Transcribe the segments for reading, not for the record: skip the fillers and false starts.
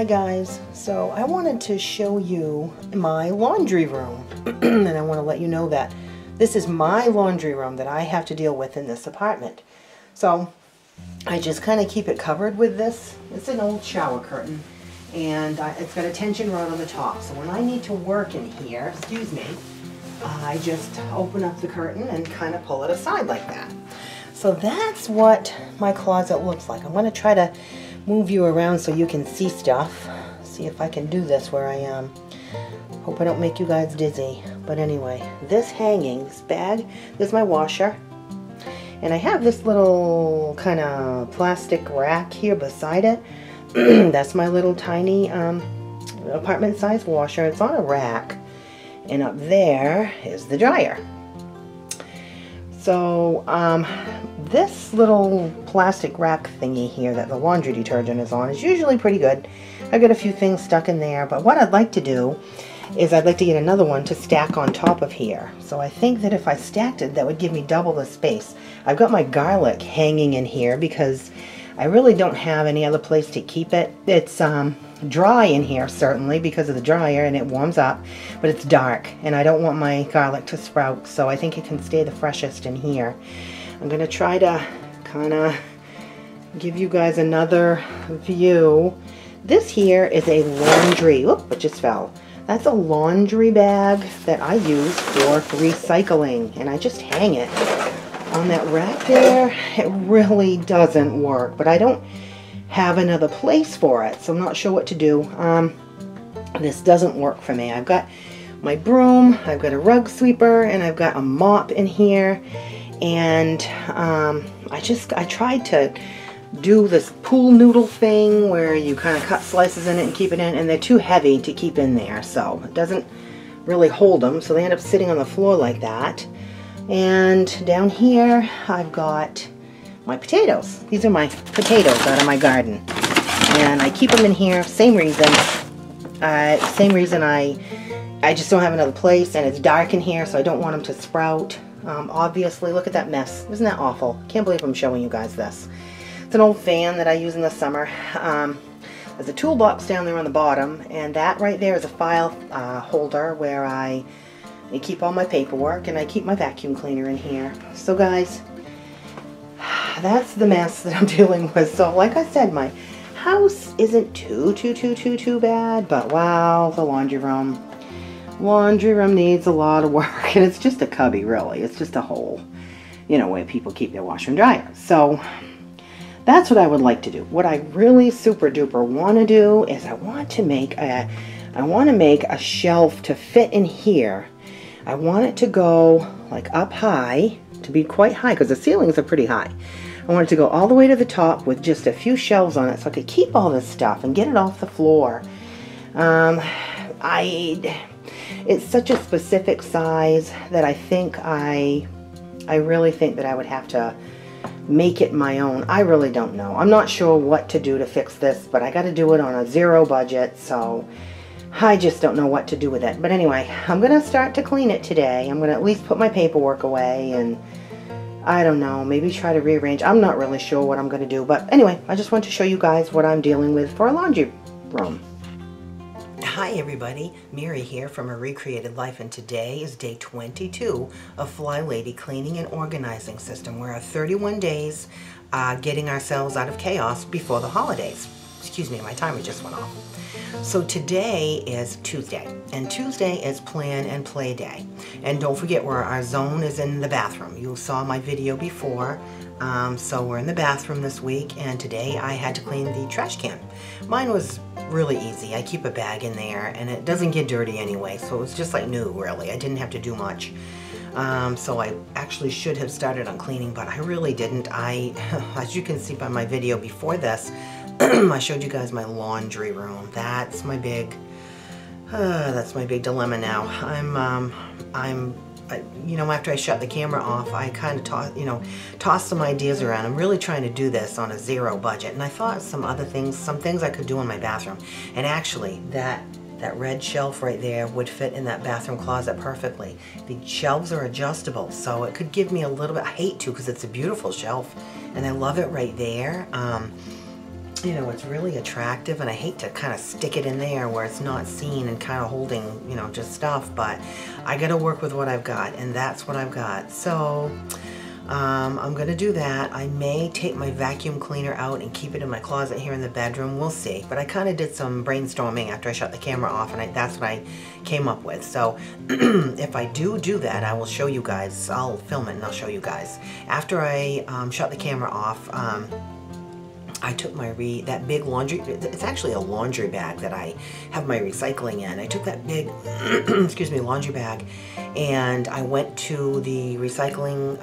guys, so I wanted to show you my laundry room and I want to let you know that this is my laundry room that I have to deal with in this apartment. So I just kind of keep it covered with this. It's an old shower curtain and it's got a tension rod on the top, so when I need to work in here, excuse me, I just open up the curtain and kind of pull it aside like that. So that's what my closet looks like. I'm going to try to move you around so you can see stuff. See if I can do this where I am. Hope I don't make you guys dizzy. But anyway, this hanging, this bag, this is my washer. And I have this little kind of plastic rack here beside it. That's my little tiny apartment size washer. It's on a rack. And up there is the dryer. So, this little plastic rack thingy here that the laundry detergent is on is usually pretty good. I've got a few things stuck in there, but what I'd like to do is I'd like to get another one to stack on top of here. So I think that if I stacked it, that would give me double the space. I've got my garlic hanging in here because I really don't have any other place to keep it. It's dry in here, certainly, because of the dryer, and it warms up, but it's dark, and I don't want my garlic to sprout, so I think it can stay the freshest in here. I'm going to try to kind of give you guys another view. This here is a laundry, oop, it just fell. That's a laundry bag that I use for recycling, and I just hang it on that rack there. It really doesn't work, but I don't have another place for it, so I'm not sure what to do. This doesn't work for me. I've got my broom, I've got a rug sweeper, and I've got a mop in here, and I tried to do this pool noodle thing where you kind of cut slices in it and keep it in, and they're too heavy to keep in there, so it doesn't really hold them, so they end up sitting on the floor like that. And down here I've got my potatoes. These are my potatoes out of my garden, and I keep them in here. Same reason I just don't have another place, and it's dark in here, so I don't want them to sprout. Obviously, look at that mess. Isn't that awful? Can't believe I'm showing you guys this. It's an old fan that I use in the summer. There's a toolbox down there on the bottom, and that right there is a file holder where I keep all my paperwork, and I keep my vacuum cleaner in here. So guys, that's the mess that I'm dealing with. So like I said, my house isn't too bad, but wow, the laundry room needs a lot of work, and it's just a cubby, really. It's just a hole, you know, where people keep their washer and dryer. So that's what I would like to do. What I really super duper want to do is I want to make a shelf to fit in here. I want it to go like up high, to be quite high, because the ceilings are pretty high. I want it to go all the way to the top with just a few shelves on it so I could keep all this stuff and get it off the floor. It's such a specific size that I think I really think that I would have to make it my own. I really don't know. I'm not sure what to do to fix this, but I got to do it on a zero budget, so I just don't know what to do with it. But anyway, I'm going to start to clean it today. I'm going to at least put my paperwork away, and I don't know, maybe try to rearrange. I'm not really sure what I'm going to do, but anyway, I just want to show you guys what I'm dealing with for a laundry room. Hi everybody, Mary here from A Recreated Life, and today is day 22 of Flylady Cleaning and Organizing System. We're at 31 days getting ourselves out of chaos before the holidays. Excuse me, my timer just went off. So today is Tuesday, and Tuesday is Plan and Play Day. And don't forget, where our zone is in the bathroom. You saw my video before. So we're in the bathroom this week, and today I had to clean the trash can. Mine was really easy. I keep a bag in there, and it doesn't get dirty anyway, so it's just like new, really. I didn't have to do much. So I actually should have started on cleaning, but I really didn't. As you can see by my video before this, I showed you guys my laundry room. That's my big dilemma now. You know, after I shut the camera off, I kind of tossed some ideas around. I'm really trying to do this on a zero budget, and I thought some things I could do in my bathroom. And actually, that red shelf right there would fit in that bathroom closet perfectly. The shelves are adjustable, so it could give me a little bit. I hate to, because it's a beautiful shelf, and I love it right there. you know, it's really attractive, and I hate to kind of stick it in there where it's not seen and kind of holding, you know, just stuff, but I got to work with what I've got, and that's what I've got. So I'm going to do that. I may take my vacuum cleaner out and keep it in my closet here in the bedroom. We'll see. But I kind of did some brainstorming after I shut the camera off, and that's what I came up with. So if I do that, I will show you guys. I'll film it and I'll show you guys. After I shut the camera off, I took my that big laundry, it's actually a laundry bag that I have my recycling in. I took that big, excuse me, laundry bag, and I went to the recycling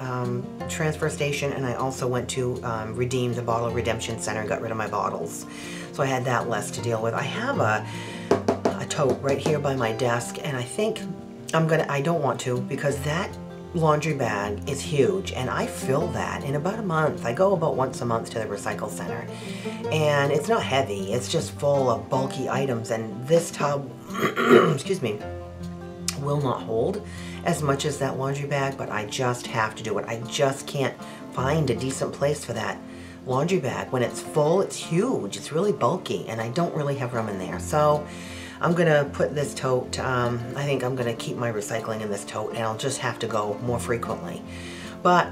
transfer station, and I also went to redeem the bottle redemption center and got rid of my bottles. So I had that less to deal with. I have a tote right here by my desk, and I think I don't want to, because that laundry bag is huge, and I fill that in about a month. I go about once a month to the recycle center, and it's not heavy, it's just full of bulky items, and this tub excuse me, will not hold as much as that laundry bag, but I just have to do it. I just can't find a decent place for that laundry bag. When it's full, it's huge, it's really bulky, and I don't really have room in there. So I'm gonna put this tote, I think I'm gonna keep my recycling in this tote, and I'll just have to go more frequently. But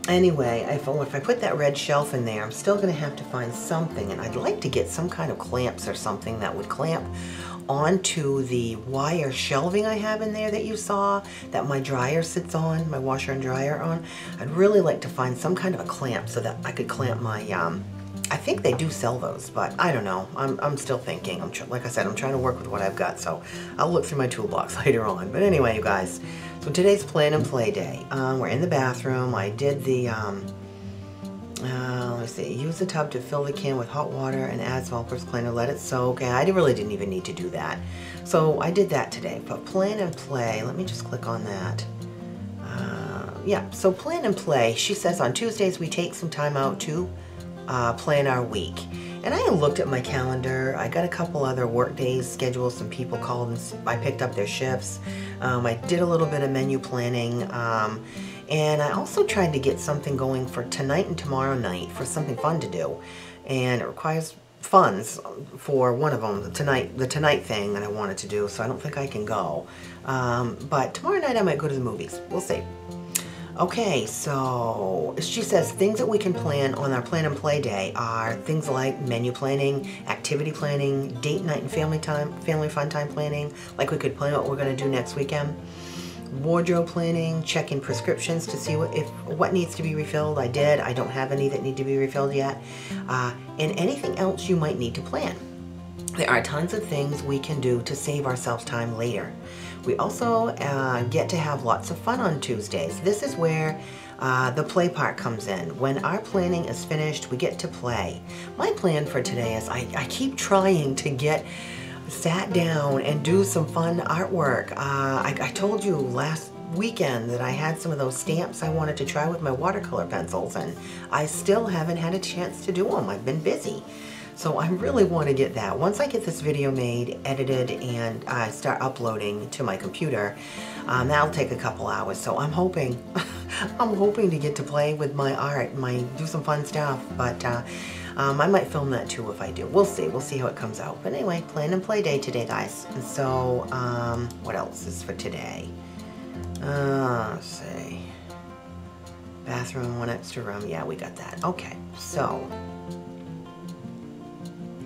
anyway, if I put that red shelf in there, I'm still gonna have to find something, and I'd like to get some kind of clamps or something that would clamp onto the wire shelving I have in there that you saw, that my dryer sits on, my washer and dryer on. I'd really like to find some kind of a clamp so that I could clamp my, I think they do sell those, but I don't know. I'm still thinking. Like I said, I'm trying to work with what I've got, so I'll look through my toolbox later on. But anyway, you guys, so today's plan and play day. We're in the bathroom. I did the, let's see, use the tub to fill the can with hot water and add small purse cleaner, let it soak. I really didn't even need to do that. So I did that today. But plan and play, let me just click on that. Yeah, so plan and play. She says on Tuesdays we take some time out to plan our week. And I looked at my calendar. I got a couple other work days scheduled. Some people called and I picked up their shifts. I did a little bit of menu planning. And I also tried to get something going for tonight and tomorrow night for something fun to do. And it requires funds for one of them, the tonight thing that I wanted to do, so I don't think I can go. But tomorrow night I might go to the movies. We'll see. Okay, so she says things that we can plan on our plan and play day are things like menu planning, activity planning, date night and family fun time planning, like we could plan what we're going to do next weekend, wardrobe planning, checking prescriptions to see what needs to be refilled. I did. I don't have any that need to be refilled yet, and anything else you might need to plan. There are tons of things we can do to save ourselves time later. We also get to have lots of fun on Tuesdays. This is where the play part comes in. When our planning is finished, we get to play. My plan for today is I keep trying to get sat down and do some fun artwork. I told you last weekend that I had some of those stamps I wanted to try with my watercolor pencils, and I still haven't had a chance to do them. I've been busy. So I really want to get that. Once I get this video made, edited, and I start uploading to my computer, that'll take a couple hours. So I'm hoping, I'm hoping to get to play with my art, do some fun stuff. But I might film that too if I do. We'll see. We'll see how it comes out. But anyway, plan and play day today, guys. And so, what else is for today? Let's see. Bathroom, one extra room. Yeah, we got that. Okay, so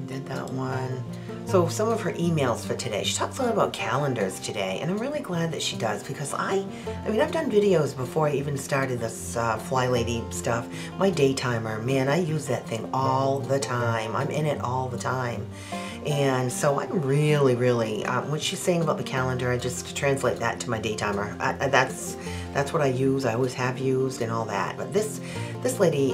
did that one. So some of her emails for today. She talks a lot about calendars today, and I'm really glad that she does, because I mean, I've done videos before I even started this Flylady stuff. My day timer, man, I use that thing all the time. I'm in it all the time. And so I'm really, what she's saying about the calendar, I just translate that to my day timer. That's what I use, I always have used and all that. But this lady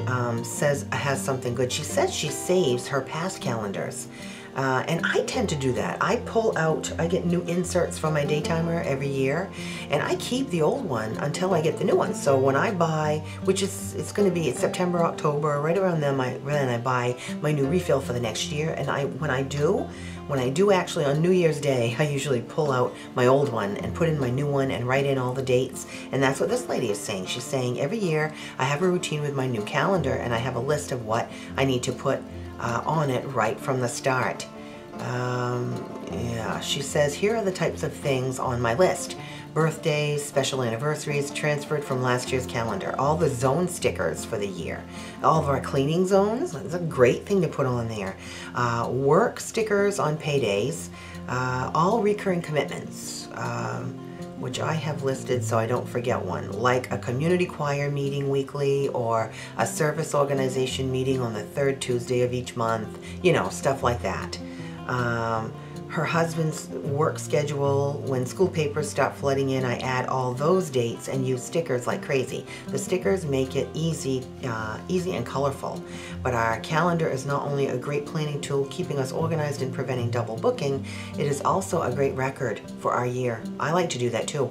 has something good. She says she saves her past calendars. And I tend to do that. I pull out, I get new inserts from my day timer every year, and I keep the old one until I get the new one. So when I buy, which is, it's going to be September, October, right around then, I buy my new refill for the next year. And when I do actually on New Year's Day, I usually pull out my old one and put in my new one and write in all the dates. And that's what this lady is saying. She's saying every year I have a routine with my new calendar, and I have a list of what I need to put on it right from the start. Yeah, she says, here are the types of things on my list. Birthdays, special anniversaries, transferred from last year's calendar. All the zone stickers for the year. All of our cleaning zones, that's a great thing to put on there. Work stickers on paydays. All recurring commitments, which I have listed so I don't forget one, like a community choir meeting weekly or a service organization meeting on the third Tuesday of each month, you know, stuff like that. Her husband's work schedule, when school papers start flooding in, I add all those dates and use stickers like crazy. The stickers make it easy and colorful. But our calendar is not only a great planning tool keeping us organized and preventing double booking, it is also a great record for our year. I like to do that too.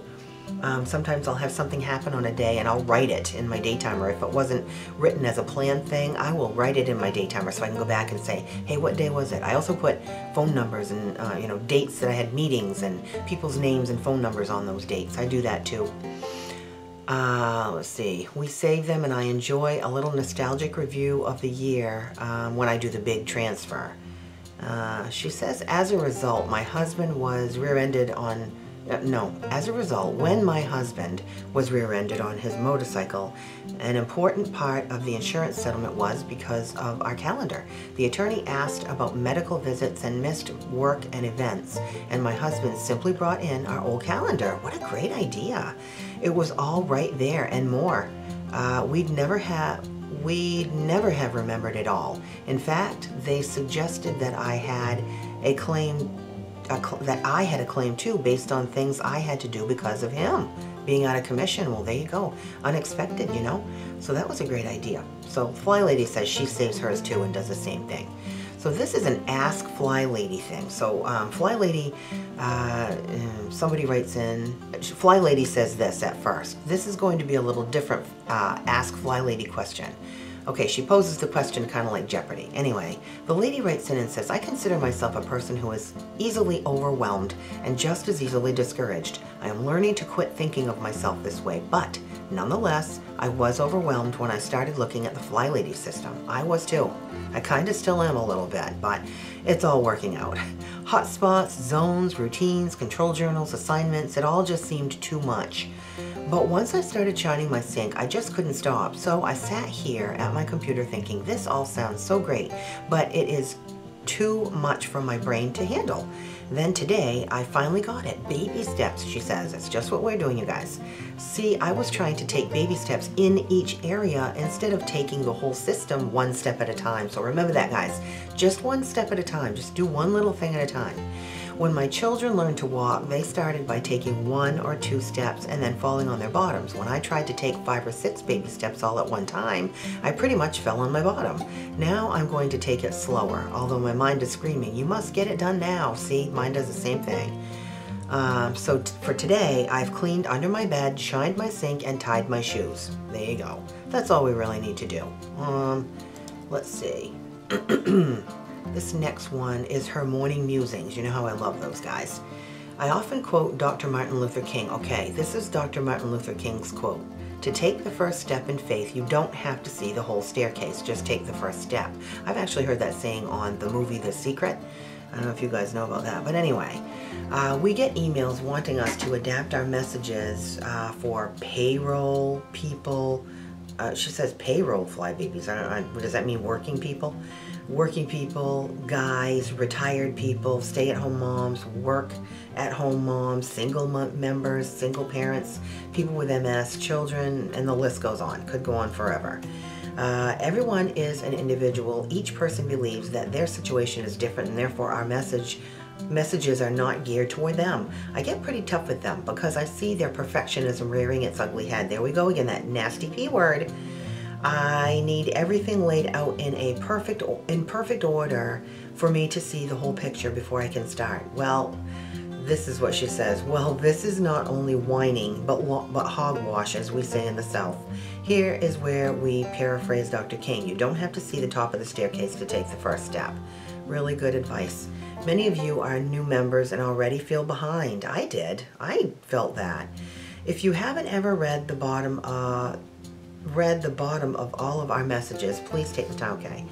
Sometimes I'll have something happen on a day and I'll write it in my daytimer. If it wasn't written as a planned thing, I will write it in my daytimer so I can go back and say, hey, what day was it? I also put phone numbers and you know, dates that I had meetings and people's names and phone numbers on those dates. I do that too. Let's see. We save them and I enjoy a little nostalgic review of the year when I do the big transfer. She says, as a result, my husband was rear-ended on as a result, when my husband was rear-ended on his motorcycle, an important part of the insurance settlement was because of our calendar. The attorney asked about medical visits and missed work and events, and my husband simply brought in our old calendar. What a great idea. It was all right there and more. We'd never have remembered it all. In fact, they suggested that I had a claim too, based on things I had to do because of him being out of commission. Well, there you go. Unexpected, you know? So that was a great idea. So Flylady says she saves hers too and does the same thing. So this is an Ask Flylady thing. So Flylady, somebody writes in, Flylady says this at first. This is going to be a little different Ask Flylady question. Okay, she poses the question kind of like Jeopardy. Anyway, the lady writes in and says, I consider myself a person who is easily overwhelmed and just as easily discouraged. I am learning to quit thinking of myself this way, but nonetheless, I was overwhelmed when I started looking at the Flylady system. I was too. I kind of still am a little bit, but it's all working out. Hotspots, zones, routines, control journals, assignments, it all just seemed too much. But once I started shining my sink, I just couldn't stop. So I sat here at my computer thinking, this all sounds so great, but it is too much for my brain to handle. Then today, I finally got it. Baby steps, she says. It's just what we're doing, you guys. See, I was trying to take baby steps in each area instead of taking the whole system one step at a time. So remember that, guys. Just one step at a time. Just do one little thing at a time. When my children learned to walk, they started by taking 1 or 2 steps and then falling on their bottoms. When I tried to take 5 or 6 baby steps all at one time, I pretty much fell on my bottom. Now I'm going to take it slower, although my mind is screaming, you must get it done now. See, mine does the same thing. So for today, I've cleaned under my bed, shined my sink, and tied my shoes. There you go. That's all we really need to do. Let's see. This next one is her morning musings. You know how I love those, guys. I often quote Dr. Martin Luther King. Okay, this is Dr. Martin Luther King's quote. To take the first step in faith, you don't have to see the whole staircase. Just take the first step. I've actually heard that saying on the movie The Secret. I don't know if you guys know about that. But anyway, we get emails wanting us to adapt our messages for payroll people. She says payroll flybabies. What does that mean? Working people? Working people, guys, retired people, stay-at-home moms, work-at-home moms, single members, single parents, people with MS, children, and the list goes on. Could go on forever. Everyone is an individual. Each person believes that their situation is different, and therefore our messages are not geared toward them. I get pretty tough with them because I see their perfectionism rearing its ugly head. There we go again, that nasty P word. I need everything laid out in perfect order for me to see the whole picture before I can start. Well, this is what she says. Well, this is not only whining, but hogwash, as we say in the South. Here is where we paraphrase Dr. King. You don't have to see the top of the staircase to take the first step. Really good advice. Many of you are new members and already feel behind. I did. I felt that. If you haven't ever read the bottom of all of our messages, please take the time, okay?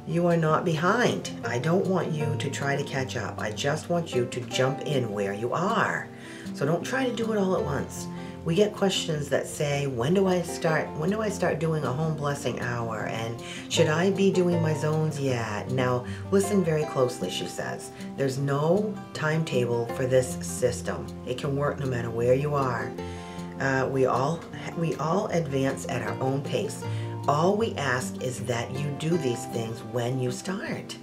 You are not behind. I don't want you to try to catch up. I just want you to jump in where you are. So don't try to do it all at once. We get questions that say, when do I start doing a home blessing hour? And should I be doing my zones yet? Now, listen very closely, she says. There's no timetable for this system. It can work no matter where you are. We all advance at our own pace. All we ask is that you do these things when you start.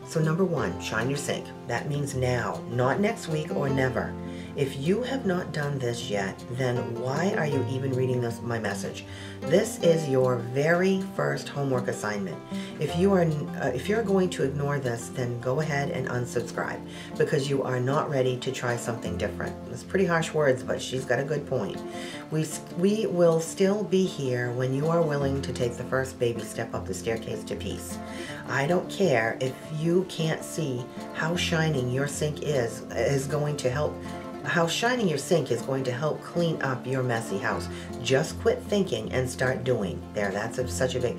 So number one, shine your sink. That means now, not next week or never. If you have not done this yet, then why are you even reading my message? This is your very first homework assignment. If you're going to ignore this, then go ahead and unsubscribe because you are not ready to try something different. It's pretty harsh words, but she's got a good point. We will still be here when you are willing to take the first baby step up the staircase to peace. I don't care if you can't see how shining your sink is going to help. How shining your sink is going to help clean up your messy house. Just quit thinking and start doing. There, that's such a big,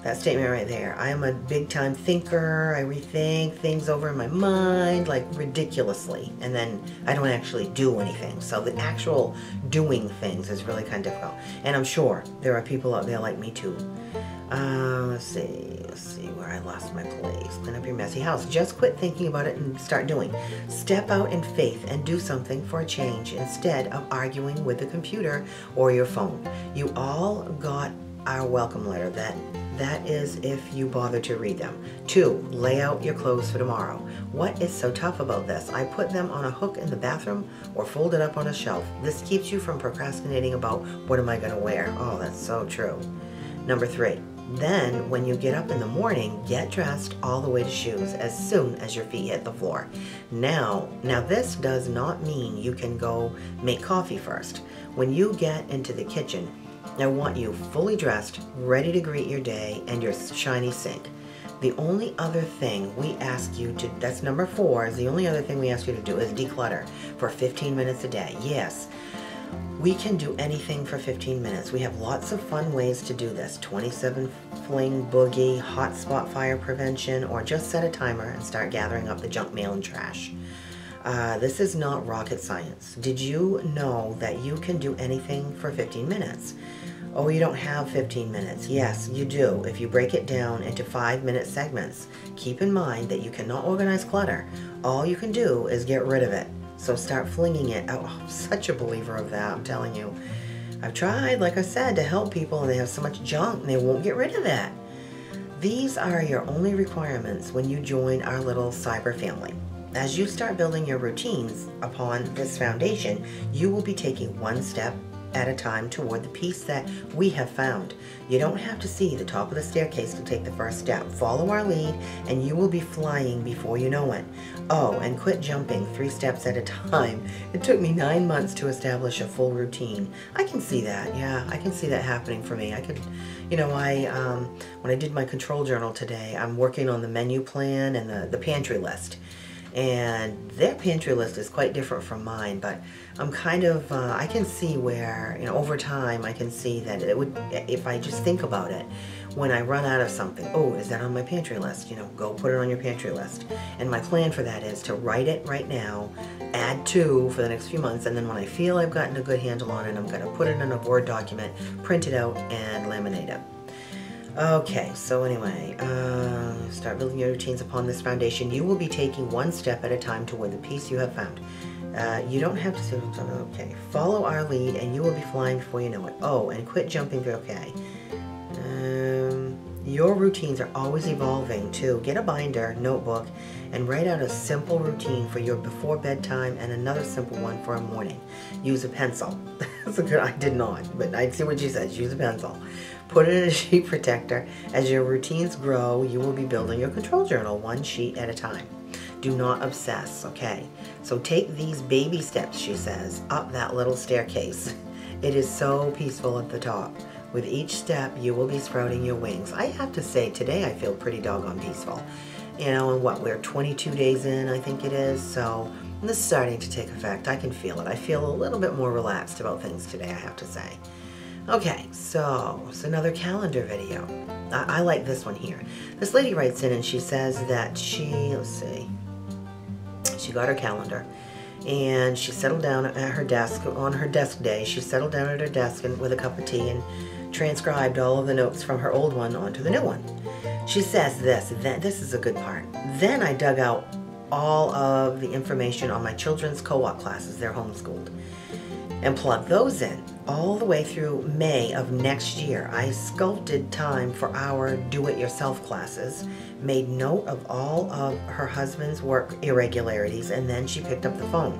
that statement right there. I am a big time thinker. I rethink things over in my mind, like ridiculously. And then I don't actually do anything. So the actual doing things is really kind of difficult. And I'm sure there are people out there like me too. Let's see where I lost my place. Clean up your messy house. Just quit thinking about it and start doing. Step out in faith and do something for a change instead of arguing with the computer or your phone. You all got our welcome letter. That is if you bother to read them. 2, lay out your clothes for tomorrow. What is so tough about this? I put them on a hook in the bathroom or folded up on a shelf. This keeps you from procrastinating about what am I going to wear. Oh, that's so true. Number 3. Then, when you get up in the morning, get dressed all the way to shoes as soon as your feet hit the floor. Now this does not mean you can go make coffee first. When you get into the kitchen, I want you fully dressed, ready to greet your day and your shiny sink. The only other thing we ask you to, that's number 4, is the only other thing we ask you to do is declutter for 15 minutes a day. Yes. We can do anything for 15 minutes. We have lots of fun ways to do this. 27 fling boogie, hot spot fire prevention, or just set a timer and start gathering up the junk mail and trash. This is not rocket science. Did you know that you can do anything for 15 minutes? Oh, you don't have 15 minutes. Yes, you do, if you break it down into 5-minute segments. Keep in mind that you cannot organize clutter. All you can do is get rid of it. So start flinging it. Oh, I'm such a believer of that, I'm telling you. I've tried, like I said, to help people and they have so much junk and they won't get rid of it. These are your only requirements when you join our little cyber family. As you start building your routines upon this foundation, you will be taking one step at a time toward the peace that we have found. You don't have to see the top of the staircase to take the first step. Follow our lead and you will be flying before you know it. Oh, and quit jumping 3 steps at a time. It took me 9 months to establish a full routine. I can see that. Yeah, I can see that happening for me. I could, you know, when I did my control journal today, I'm working on the menu plan and the pantry list. And their pantry list is quite different from mine, but I'm kind of, I can see where, you know, over time I can see that it would, if I just think about it, when I run out of something, oh, is that on my pantry list? You know, go put it on your pantry list. And my plan for that is to write it right now, add to for the next few months, and then when I feel I've gotten a good handle on it, I'm going to put it in a Word document, print it out, and laminate it. Okay, so anyway, start building your routines upon this foundation. You will be taking one step at a time toward the peace you have found. You don't have to say, okay, follow our lead and you will be flying before you know it. Oh, and quit jumping, okay. Your routines are always evolving too. Get a binder, notebook, and write out a simple routine for your before bedtime and another simple one for a morning. Use a pencil. That's a good, I did not, but I see what she says. Use a pencil. Put it in a sheet protector. As your routines grow, you will be building your control journal 1 sheet at a time. Do not obsess, okay? So take these baby steps, she says, up that little staircase. It is so peaceful at the top. With each step, you will be sprouting your wings. I have to say, today I feel pretty doggone peaceful. You know, and what, we're 22 days in, I think it is, so this is starting to take effect. I can feel it. I feel a little bit more relaxed about things today, I have to say. Okay, so it's another calendar video. I like this one here. This lady writes in and she says that let's see, she got her calendar and she settled down at her desk, on her desk day, she settled down at her desk and with a cup of tea and transcribed all of the notes from her old one onto the new one. She says this is a good part. Then I dug out all of the information on my children's co-op classes, they're homeschooled, and plugged those in all the way through May of next year. I sculpted time for our do-it-yourself classes, made note of all of her husband's work irregularities, and then she picked up the phone.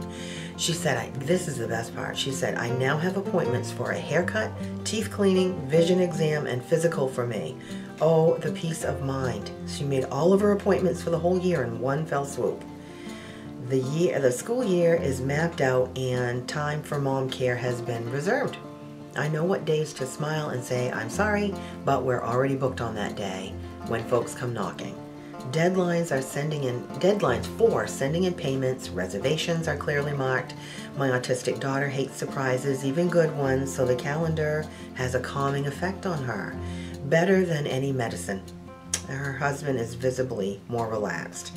She said, this is the best part. She said, I now have appointments for a haircut, teeth cleaning, vision exam, and physical for me. Oh, the peace of mind. She made all of her appointments for the whole year in one fell swoop. The school year is mapped out and time for mom care has been reserved. I know what days to smile and say, I'm sorry, but we're already booked on that day when folks come knocking. Deadlines for sending in payments, reservations are clearly marked. My autistic daughter hates surprises, even good ones, so the calendar has a calming effect on her. Better than any medicine. Her husband is visibly more relaxed.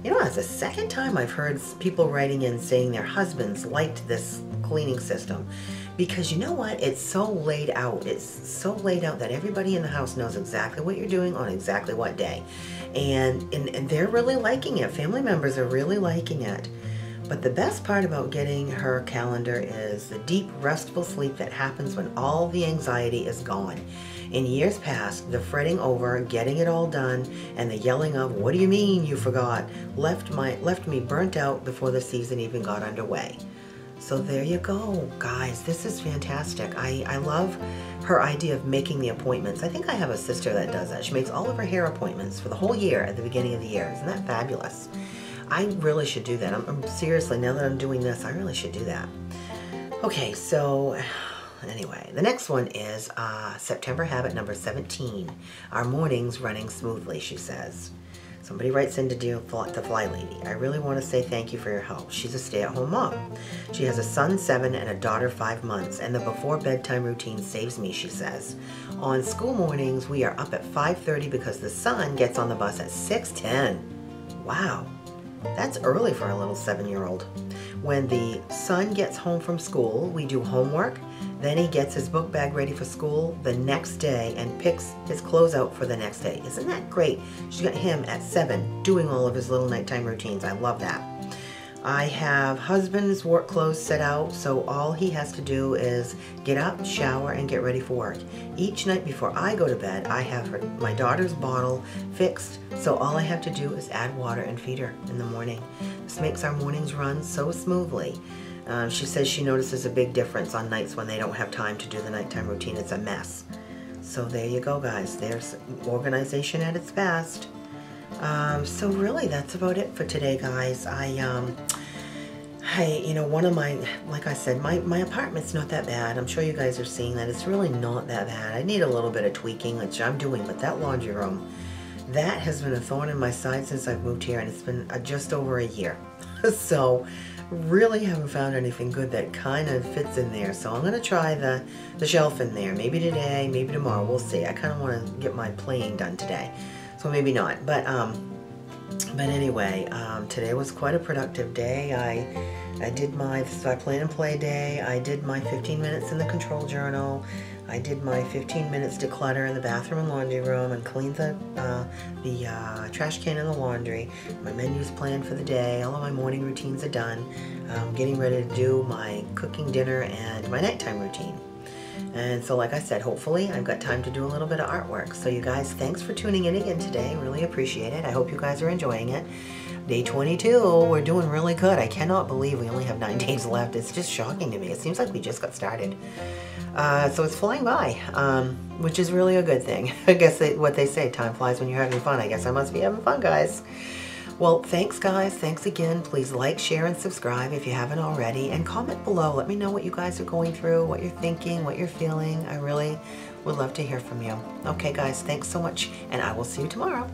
You know, that's the second time I've heard people writing in saying their husbands liked this cleaning system. Because you know what? It's so laid out. It's so laid out that everybody in the house knows exactly what you're doing on exactly what day. And they're really liking it. Family members are really liking it. But the best part about getting her calendar is the deep, restful sleep that happens when all the anxiety is gone. In years past, the fretting over, getting it all done, and the yelling of, what do you mean you forgot, left me burnt out before the season even got underway. So there you go, guys. This is fantastic. I love her idea of making the appointments. I think I have a sister that does that. She makes all of her hair appointments for the whole year at the beginning of the year. Isn't that fabulous? I really should do that. I'm seriously, now that I'm doing this, I really should do that. Okay, so anyway, the next one is September habit number 17. Our mornings running smoothly, she says. Somebody writes in to Flylady. I really want to say thank you for your help. She's a stay-at-home mom. She has a son 7 and a daughter 5 months, and the before bedtime routine saves me, she says. On school mornings, we are up at 5:30 because the son gets on the bus at 6:10. Wow, that's early for a little 7-year-old. When the son gets home from school, we do homework. Then he gets his book bag ready for school the next day and picks his clothes out for the next day. Isn't that great? She got him at 7 doing all of his little nighttime routines. I love that. I have husband's work clothes set out, so all he has to do is get up, shower, and get ready for work. Each night before I go to bed, I have my daughter's bottle fixed, so all I have to do is add water and feed her in the morning. This makes our mornings run so smoothly. She says she notices a big difference on nights when they don't have time to do the nighttime routine. It's a mess. So there you go, guys. There's organization at its best. So really, that's about it for today, guys. You know, one of my, like I said, my apartment's not that bad. I'm sure you guys are seeing that. It's really not that bad. I need a little bit of tweaking, which I'm doing, but that laundry room, that has been a thorn in my side since I've moved here, and it's been just over a year. So really haven't found anything good that kind of fits in there. So I'm going to try the shelf in there. Maybe today, maybe tomorrow. We'll see. I kind of want to get my playing done today. So maybe not. But anyway, today was quite a productive day. I did my plan and play day. I did my 15 minutes in the control journal. I did my 15 minutes declutter in the bathroom and laundry room and cleaned the trash can in the laundry. My menu's planned for the day. All of my morning routines are done. I'm getting ready to do my cooking dinner and my nighttime routine. And so, like I said, hopefully I've got time to do a little bit of artwork. So you guys, thanks for tuning in again today. Really appreciate it. I hope you guys are enjoying it. Day 22, we're doing really good. I cannot believe we only have 9 days left. It's just shocking to me. It seems like we just got started. So it's flying by, which is really a good thing. I guess what they say, time flies when you're having fun. I guess I must be having fun, guys. Well, thanks, guys. Thanks again. Please like, share, and subscribe if you haven't already. And comment below. Let me know what you guys are going through, what you're thinking, what you're feeling. I really would love to hear from you. Okay, guys, thanks so much, and I will see you tomorrow.